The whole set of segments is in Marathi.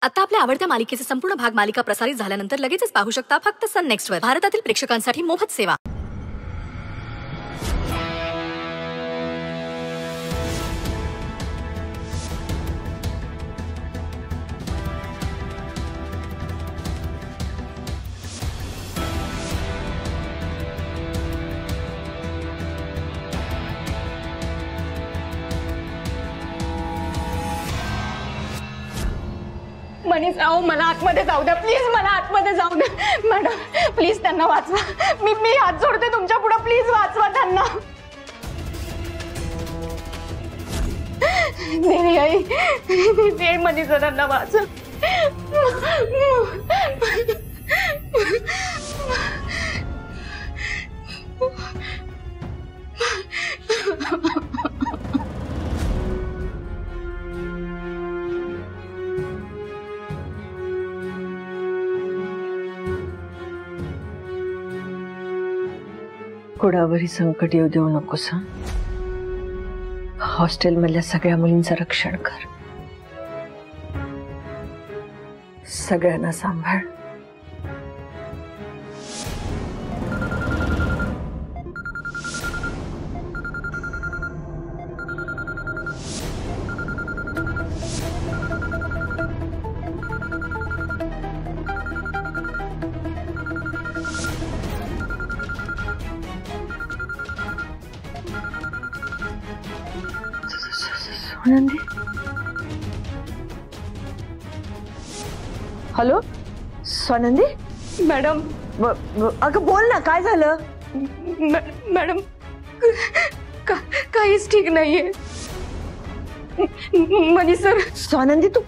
आता आपल्या आवडत्या मालिकेचे संपूर्ण भाग मालिका प्रसारित झाल्यानंतर लगेचच पाहू शकता फक्त सन नेक्स्ट वर. भारतातील प्रेक्षकांसाठी मोफत सेवा. मनीष राव, मला आतमध्ये जाऊ द्या प्लीज, मला आतमध्ये जाऊ द्या मॅडम, प्लीज त्यांना वाचवा. मी हात जोडते तुमच्या पुढे, प्लीज वाचवा त्यांना. देवी आई, ते मनीष सरांना वाचव. कुणावरही संकट येऊ देऊ नकोस. हॉस्टेल मधल्या सगळ्या मुलींचं रक्षण कर. सगळ्यांना सांभाळ. स्वानंदी, हॅलो स्वानंदी. मॅडम अगं बोल ना, काय झालं? मॅडम काहीच ठीक नाहीये. मनीष सर. स्वानंदी, तू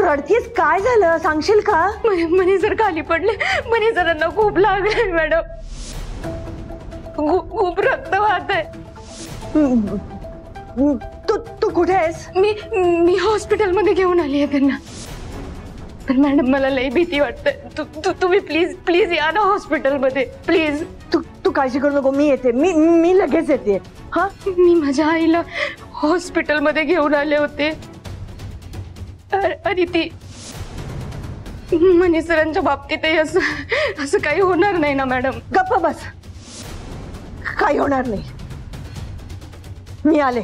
रडतीयस, काय झालं सांगशील का? मनीष सर खाली पडले. मनीष सरांना खूप लागले मॅडम, खूप रक्त वाहत आहे. तू कुठे आहेस? मी हॉस्पिटल मध्ये घेऊन आली आहे त्यांना. पण मॅडम मला लई भीती वाटते. तुम्ही प्लीज प्लीज या ना हॉस्पिटल मध्ये प्लीज. तू काळजी करू नको, मी येते. मी लगेच येते. हा, मी माझ्या आईला हॉस्पिटल मध्ये घेऊन आले होते आणि ती मनीष सरांच्या बाबतीतही असं काही होणार नाही ना मॅडम? गप्प बस, काही होणार नाही. मी आले.